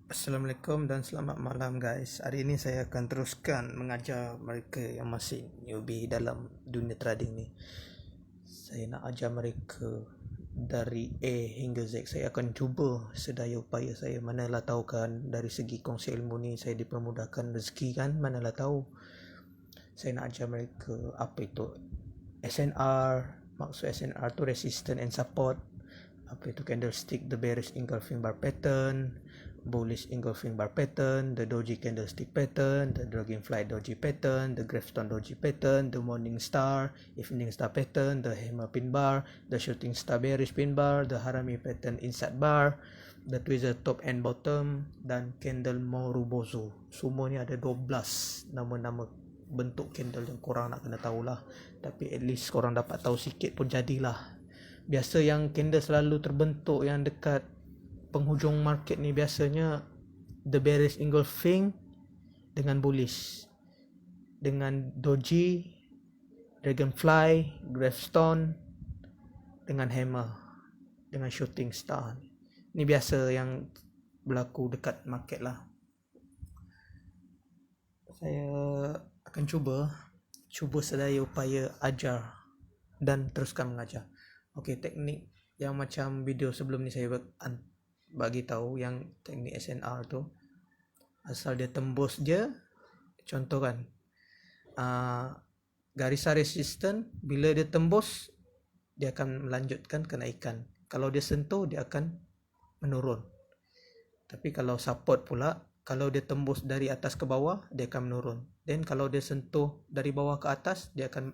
Assalamualaikum dan selamat malam guys. Hari ini saya akan teruskan mengajar mereka yang masih newbie dalam dunia trading ni. Saya nak ajar mereka dari A hingga Z. Saya akan cuba sedaya upaya saya. Manalah tahu kan, dari segi kongsi ilmu ni saya dipermudahkan rezeki kan. Manalah tahu. Saya nak ajar mereka apa itu SNR. Maksud SNR tu resistance and support. Apa itu candlestick, the bearish engulfing bar pattern, bullish engulfing bar pattern, the doji candlestick pattern, the dragonfly doji pattern, the gravestone doji pattern, the morning star, evening star pattern, the hammer pin bar, the shooting star bearish pin bar, the harami pattern inside bar, the tweezer top and bottom, dan candle morubozu. Semua ni ada 12 nama-nama bentuk candle yang korang nak kena tahulah. Tapi at least korang dapat tahu sikit pun jadilah. Biasa yang candle selalu terbentuk yang dekat penghujung market ni biasanya the bearish engulfing dengan bullish, dengan doji, dragonfly, gravestone, dengan hammer, dengan shooting star. Ni biasa yang berlaku dekat market lah. Saya akan cuba sedaya upaya ajar dan teruskan mengajar. Okey, teknik yang macam video sebelum ni saya bagi tahu yang teknik SNR tu, asal dia tembus je, contoh kan, garisan resisten bila dia tembus dia akan melanjutkan kenaikan. Kalau dia sentuh dia akan menurun. Tapi kalau support pula, kalau dia tembus dari atas ke bawah dia akan menurun. Dan kalau dia sentuh dari bawah ke atas dia akan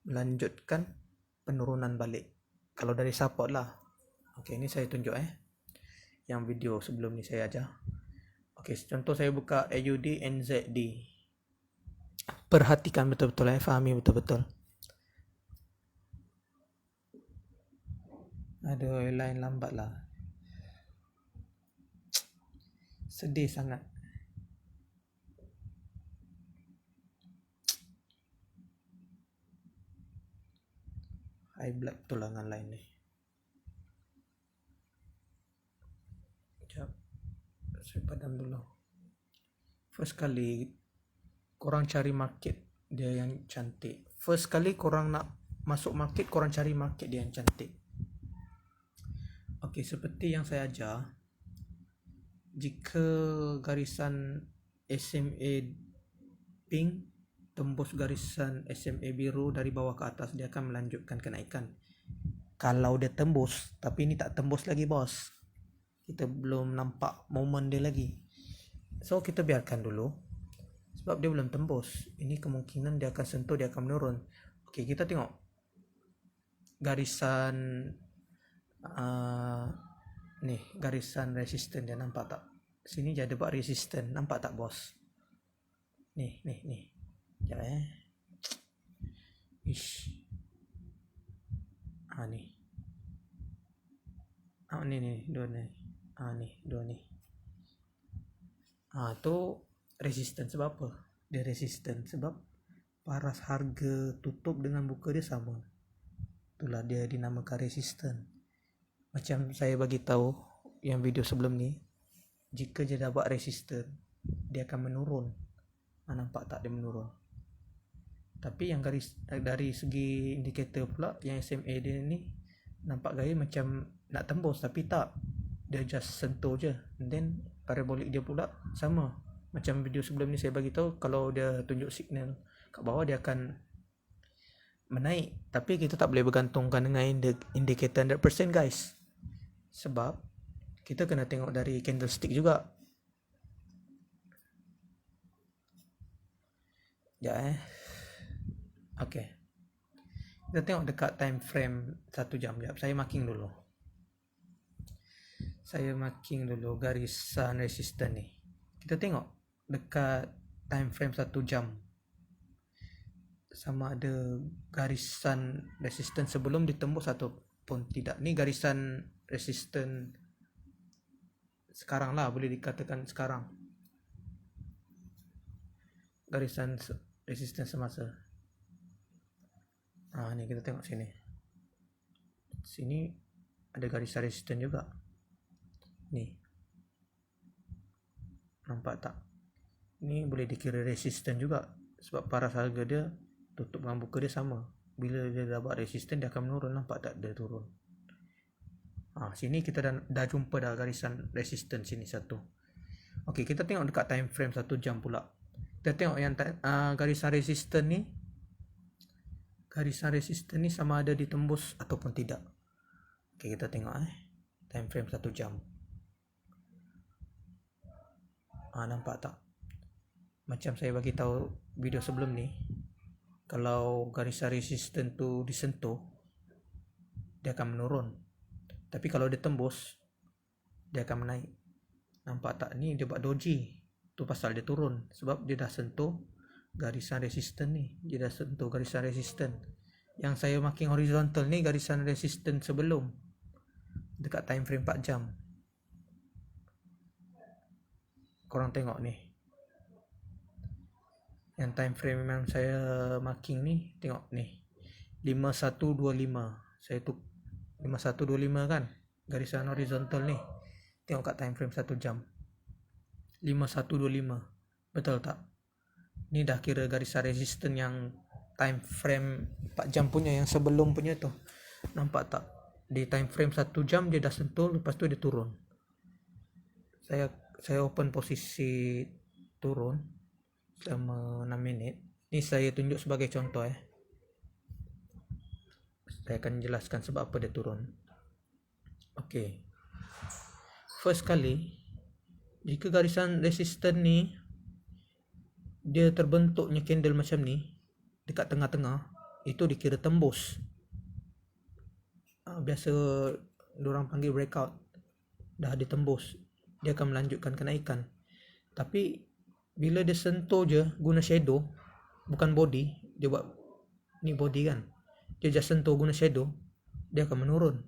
melanjutkan penurunan balik. Kalau dari support lah. Okey, ni saya tunjuk yang video sebelum ni saya ajar. Okey, contoh saya buka AUD NZD. Perhatikan betul-betul fahami betul-betul. Aduh, line lambat lah. Sedih sangat. High blood betul lah dengan line ni. Sekejap, saya padam dulu. First kali korang cari market dia yang cantik. First kali korang nak masuk market, korang cari market dia yang cantik. Okey, seperti yang saya ajar, jika garisan SMA pink tembus garisan SMA biru dari bawah ke atas, dia akan melanjutkan kenaikan. Kalau dia tembus, tapi ni tak tembus lagi bos, kita belum nampak moment dia lagi, so kita biarkan dulu sebab dia belum tembus. Ini kemungkinan dia akan sentuh, dia akan menurun. Okey, kita tengok garisan ni, garisan resisten dia, nampak tak? Sini dia ada buat resisten, nampak tak bos? Ni. Sekejap Ish. Ni. Ni dua ni. Ni dua ni. Tu resisten sebab apa? Dia resisten sebab paras harga tutup dengan buka dia sama. Itulah dia dinamakan resisten. Macam saya bagi tahu yang video sebelum ni, jika dia dah buat resisten, dia akan menurun. Nampak tak dia menurun? Tapi yang garis dari segi indikator pula, yang SMA dia ni nampak gaya macam nak tembus, tapi tak, dia just sentuh je. And then parabolic dia pula sama macam video sebelum ni saya bagi tahu, kalau dia tunjuk signal kat bawah dia akan menaik. Tapi kita tak boleh bergantungkan dengan indikator 100% guys, sebab kita kena tengok dari candlestick juga. Okey, kita tengok dekat time frame 1 jam. Sekejap, saya marking dulu garisan resisten ni. Kita tengok dekat time frame 1 jam sama ada garisan resisten sebelum ditembus ataupun tidak. Ni garisan resisten sekarang lah, boleh dikatakan sekarang. Garisan resisten semasa. Ni kita tengok sini. Sini ada garisan resisten juga. Ni. Nampak tak? Ini boleh dikira resisten juga, sebab paras harga dia tutup dengan buka dia sama. Bila dia dapat resisten, dia akan menurun. Nampak tak dia turun? Sini kita dah jumpa dah garisan resisten sini satu. Okey, kita tengok dekat time frame 1 jam pula. Kita tengok yang garisan resisten ni. Garisan resisten ni sama ada ditembus ataupun tidak. Okey, kita tengok time frame 1 jam. Nampak tak? Macam saya bagi tahu video sebelum ni, kalau garisan resisten tu disentuh, dia akan menurun. Tapi kalau dia tembus, dia akan menaik. Nampak tak? Ni dia buat doji. Tu pasal dia turun. Sebab dia dah sentuh garisan resisten ni. Dia dah sentuh garisan resisten. Yang saya marking horizontal ni garisan resisten sebelum. Dekat time frame 4 jam. Korang tengok ni. Yang time frame yang saya marking ni, tengok ni. 5125. Saya tu 5125 kan, garisan horizontal ni. Tengok kat time frame 1 jam 5125. Betul tak? Ni dah kira garisan resisten yang time frame 4 jam punya, yang sebelum punya tu. Nampak tak? Di time frame 1 jam dia dah sentuh, lepas tu dia turun. Saya open posisi turun selama 6 minit. Ni saya tunjuk sebagai contoh Saya akan jelaskan sebab apa dia turun. Okey. First kali, jika garisan resisten ni dia terbentuknya candle macam ni dekat tengah-tengah, itu dikira tembus. Biasa diorang panggil breakout. Dah ditembus, dia akan melanjutkan kenaikan. Tapi bila dia sentuh je guna shadow, bukan body, dia buat ni body kan, dia just sentuh guna shadow, dia akan menurun.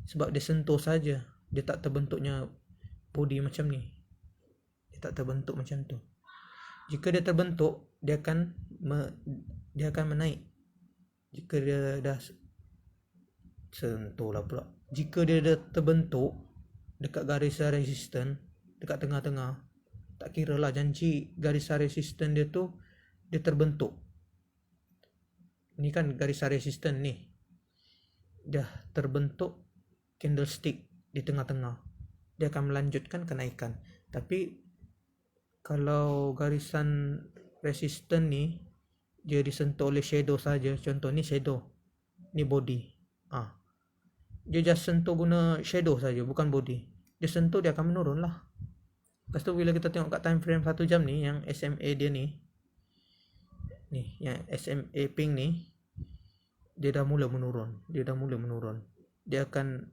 Sebab dia sentuh saja, dia tak terbentuknya body macam ni. Dia tak terbentuk macam tu. Jika dia terbentuk, dia akan menaik. Jika dia dah sentuh lah pula. Jika dia dah terbentuk dekat garisan resisten, dekat tengah-tengah, tak kira lah janji garisan resisten dia tu dia terbentuk. Ni kan garisan resisten ni, dah terbentuk candlestick di tengah-tengah, dia akan melanjutkan kenaikan. Tapi kalau garisan resisten ni dia disentuh oleh shadow saja, contoh ni shadow, ni body, dia just sentuh guna shadow saja, bukan body, dia sentuh, dia akan menurun lah. Lepas tu bila kita tengok kat time frame 1 jam ni, yang SMA dia ni yang SMA pink ni, dia dah mula menurun. Dia akan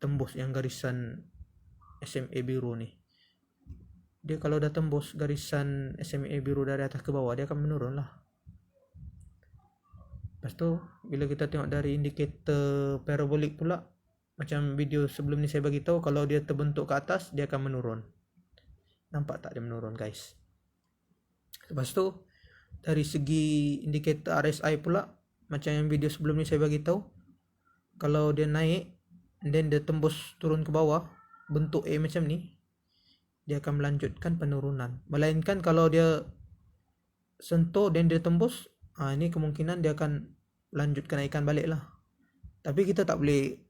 tembus yang garisan SMA biru ni. Dia kalau dah tembus garisan SMA biru dari atas ke bawah, dia akan menurun lah. Lepas tu bila kita tengok dari indikator parabolic pula, macam video sebelum ni saya bagi tahu, kalau dia terbentuk ke atas, dia akan menurun. Nampak tak dia menurun, guys? Lepas tu dari segi indikator RSI pula, macam yang video sebelum ni saya bagi tahu, kalau dia naik then dia tembus turun ke bawah bentuk A macam ni, dia akan melanjutkan penurunan. Melainkan kalau dia sentuh dan dia tembus, ini kemungkinan dia akan lanjut kenaikan balik lah. Tapi kita tak boleh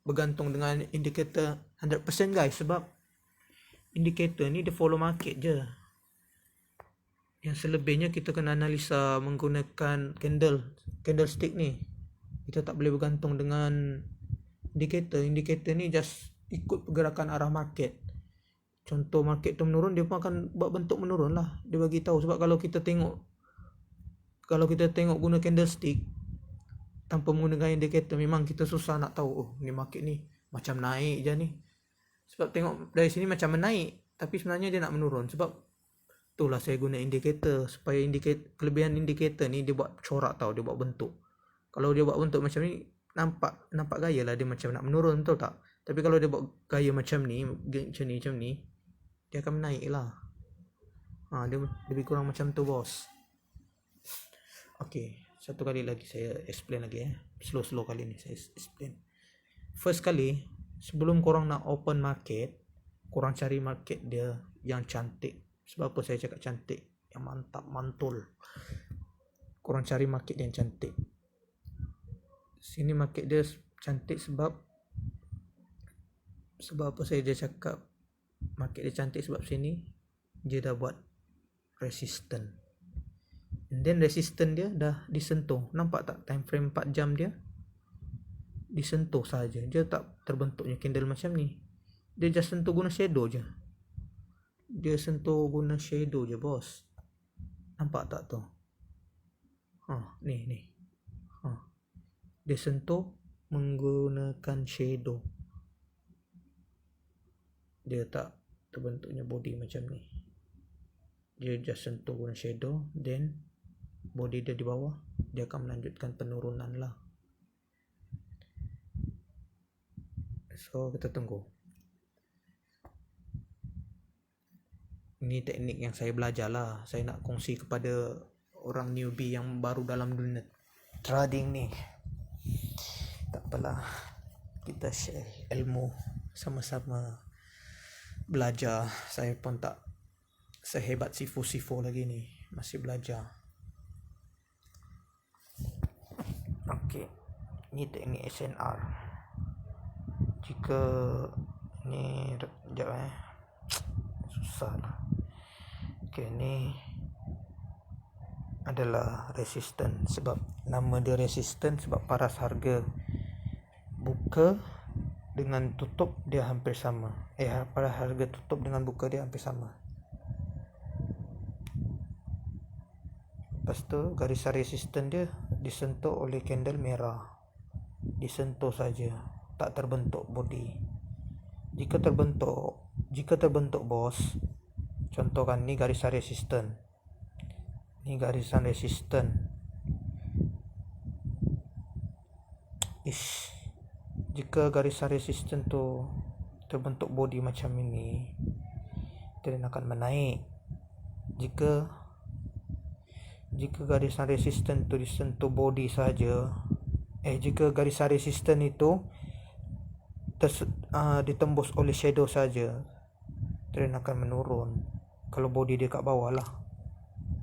bergantung dengan indikator 100% guys, sebab indikator ni dia follow market je. Yang selebihnya kita kena analisa menggunakan candlestick ni. Kita tak boleh bergantung dengan indikator. Indikator ni just ikut pergerakan arah market. Contoh market tu menurun, dia pun akan buat bentuk menurun lah. Dia bagi tahu. Sebab kalau kita tengok guna candlestick tanpa menggunakan indikator, memang kita susah nak tahu ni market ni macam naik je ni. Sebab tengok dari sini macam menaik, tapi sebenarnya dia nak menurun. Sebab itulah saya guna indikator, supaya kelebihan indikator ni dia buat corak tau, dia buat bentuk. Kalau dia buat bentuk macam ni, nampak gaya lah dia macam nak menurun, betul tak? Tapi kalau dia buat gaya macam ni, dia akan menaik lah. Dia lebih kurang macam tu, bos. Okay, satu kali lagi saya explain lagi slow kali ni saya explain. First kali, sebelum korang nak open market, korang cari market dia yang cantik. Sebab apa saya cakap cantik? Yang mantap, mantul. Korang cari market dia yang cantik. Sini market dia cantik sebab apa saya dia cakap market dia cantik? Sebab sini dia dah buat resistant. And then resistant dia dah disentuh. Nampak tak time frame 4 jam dia? Disentuh saja. Dia tak terbentuknya candle macam ni. Dia just sentuh guna shadow je. Dia sentuh guna shadow je, bos. Nampak tak tu? Ni. Dia sentuh menggunakan shadow. Dia tak terbentuknya body macam ni. Dia just sentuh guna shadow, then body dia di bawah, dia akan melanjutkan penurunan lah. So kita tunggu. Ini teknik yang saya belajar lah. Saya nak kongsi kepada orang newbie yang baru dalam dunia trading ni. Tak apalah, kita share ilmu, sama-sama belajar. Saya pun tak sehebat Sifu lagi ni, masih belajar. Okey, ni teknik SNR. Jika ni sekejap susah lah. Okey, ni adalah resistant. Sebab nama dia resistant sebab paras harga buka dengan tutup dia hampir sama. Paras harga tutup dengan buka dia hampir sama. Lepas tu garisan resistant dia disentuh oleh candle merah. Disentuh saja, tak terbentuk body. Jika terbentuk bos, contohkan ni garisan resistant. Ni garisan resistant. Jika garisan resistant tu terbentuk body macam ini, dia akan menaik. Jika garisan resistant tu disentuh body saja, jika garisan resistant itu ditembus oleh shadow saja, trend akan menurun. Kalau body dia kat bawah lah,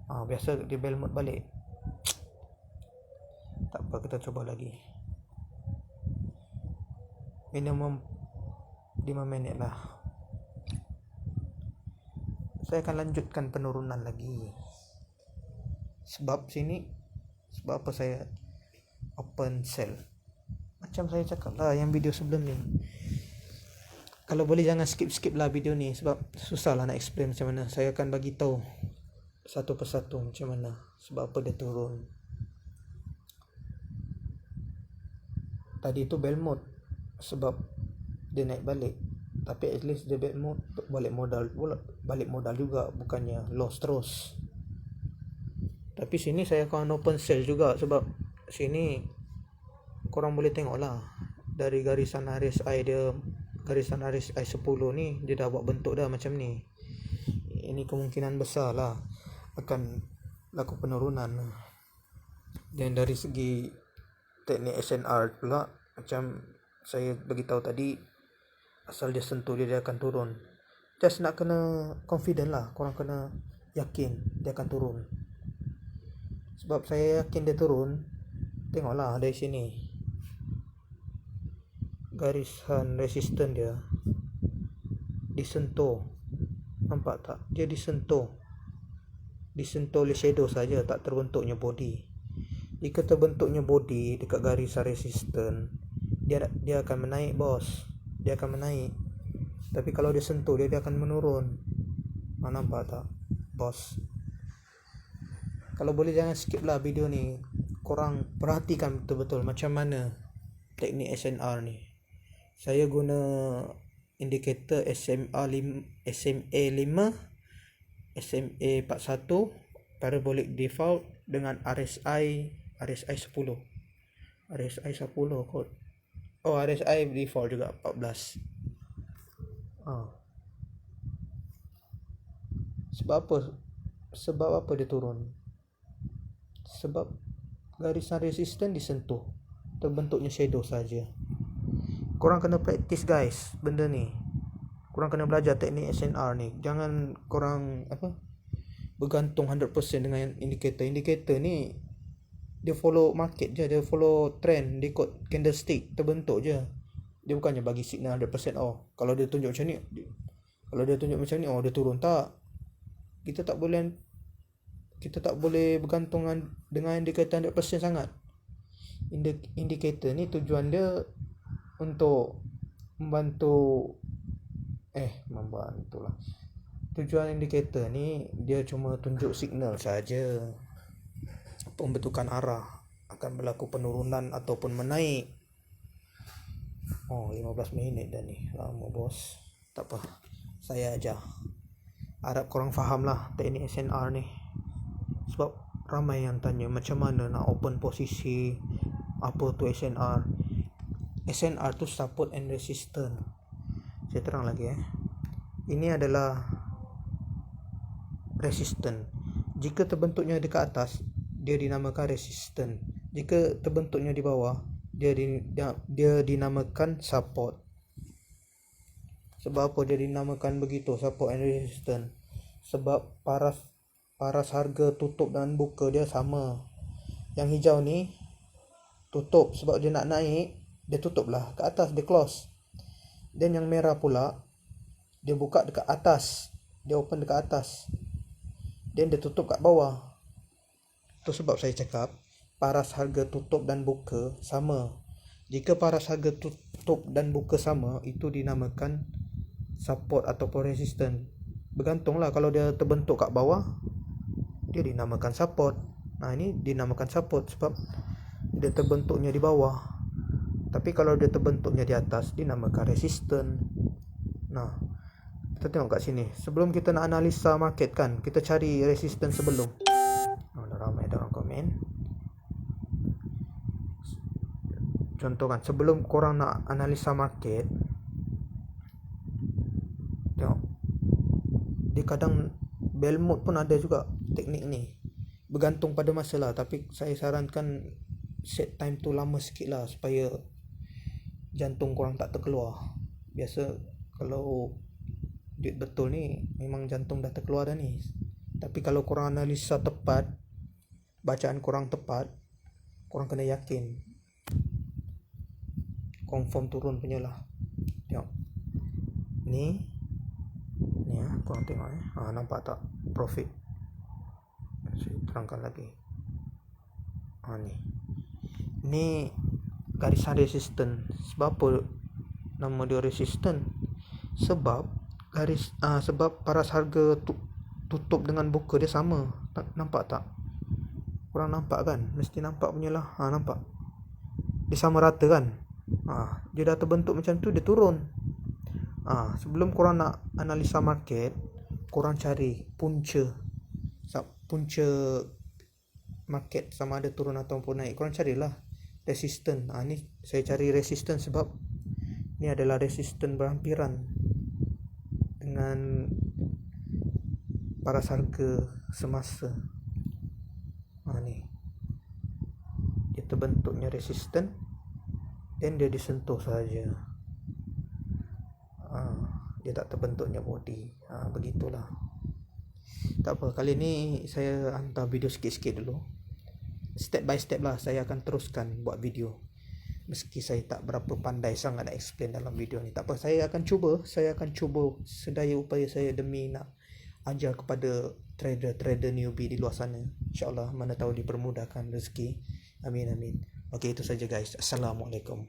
biasa dia bell mode balik. Tak apa, kita cuba lagi. Minimum 5 minit lah. Saya akan lanjutkan penurunan lagi. Sebab apa saya open sell. Macam saya cakap lah yang video sebelum ni. Kalau boleh jangan skip lah video ni, sebab susah lah nak explain macam mana. Saya akan bagi tahu satu persatu macam mana, sebab apa dia turun. Tadi tu bell mode sebab dia naik balik, tapi at least dia bell mode balik modal juga, bukannya loss terus. Tapi sini saya akan open sell juga, sebab sini korang boleh tengok lah dari garisan RSI dia, garisan RSI 10 ni dia dah buat bentuk dah macam ni. Ini kemungkinan besar lah akan laku penurunan. Dan dari segi teknik SNR pula, macam saya beritahu tadi, asal dia sentuh dia akan turun. Just nak kena confident lah, korang kena yakin dia akan turun. Sebab saya yakin dia turun. Tengoklah dari sini, garisan resistant dia disentuh. Nampak tak? Dia disentuh oleh shadow saja, tak terbentuknya body. Jika terbentuknya body dekat garisan resistant, dia akan menaik, bos. Dia akan menaik. Tapi kalau dia sentuh, dia akan menurun. Nampak tak, bos? Kalau boleh jangan skip lah video ni. Korang perhatikan betul-betul macam mana teknik SNR ni. Saya guna indikator SMA 5, SMA 41, parabolic default dengan RSI 10. RSI 10 kot. RSI default juga 14. Sebab apa dia turun? Sebab garisan resistant disentuh, terbentuknya shadow saja. Korang kena praktis guys benda ni. korang kena belajar teknik SNR ni. Jangan korang bergantung 100% dengan indikator ni. Dia follow market je, dia follow trend, dia ikut candlestick terbentuk je. Dia bukannya bagi signal 100%. Kalau dia tunjuk macam ni, dia turun. Tak, kita tak boleh bergantung dengan indikator 100% sangat. Indikator ni tujuan dia untuk membantulah. Tujuan indikator ni dia cuma tunjuk signal saja, pembentukan arah akan berlaku penurunan ataupun menaik. 15 minit dah ni, lama bos. Tak apa, saya ajar. Harap korang faham lah teknik SNR ni. Sebab ramai yang tanya macam mana nak open posisi, apa tu SNR. SNR tu support and resistance. Saya terang lagi ini adalah resistance. Jika terbentuknya dekat atas, dia dinamakan resistance. Jika terbentuknya di bawah, dia dinamakan support. Sebab apa dia dinamakan begitu, support and resistance? Sebab paras harga tutup dan buka dia sama. Yang hijau ni tutup, sebab dia nak naik, dia tutup lah ke atas, dia close. Dan yang merah pula, dia buka dekat atas, dia open dekat atas, dan dia tutup kat bawah. Tu sebab saya cakap paras harga tutup dan buka sama. Jika paras harga tutup dan buka sama, itu dinamakan support ataupun resistance. Bergantunglah, kalau dia terbentuk kat bawah, dia dinamakan support. Ini dinamakan support sebab dia terbentuknya di bawah. Tapi kalau dia terbentuknya di atas, dinamakan resistance. Kita tengok kat sini. Sebelum kita nak analisa market kan, kita cari resistance sebelum. Dah ramai dah orang komen. Contoh kan, sebelum korang nak analisa market, tengok, dia kadang bell mode pun ada juga teknik ni. Bergantung pada masa lah. Tapi saya sarankan set time tu lama sikit lah, supaya jantung korang tak terkeluar. Biasa kalau duit betul ni, memang jantung dah terkeluar dah ni. Tapi kalau korang analisa tepat, bacaan korang tepat, korang kena yakin confirm turun punya lah. Tengok ni korang tengok nampak tak profit? Saya terangkan lagi. Ni garisan resistance. Sebab apa nama dia resistance? Sebab sebab paras harga tutup dengan buka dia sama. Nampak tak? Korang nampak kan? Mesti nampak punya lah. Nampak? Dia sama rata kan? Dia dah terbentuk macam tu, dia turun. Sebelum korang nak analisa market, korang cari punca market sama ada turun ataupun naik. Korang carilah resistance. Ni saya cari resistance sebab ni adalah resistance berhampiran dengan paras harga semasa. Ni dia terbentuknya resistance dan dia disentuh saja. Dia tak terbentuknya body. Begitulah. Tak apa, kali ni saya hantar video sikit-sikit dulu. Step by step lah saya akan teruskan buat video. Meski saya tak berapa pandai sangat nak explain dalam video ni. Tak apa, saya akan cuba sedaya upaya saya demi nak ajar kepada trader newbie di luar sana. InsyaAllah, mana tahu dipermudahkan rezeki. Amin. Okey, itu saja guys. Assalamualaikum.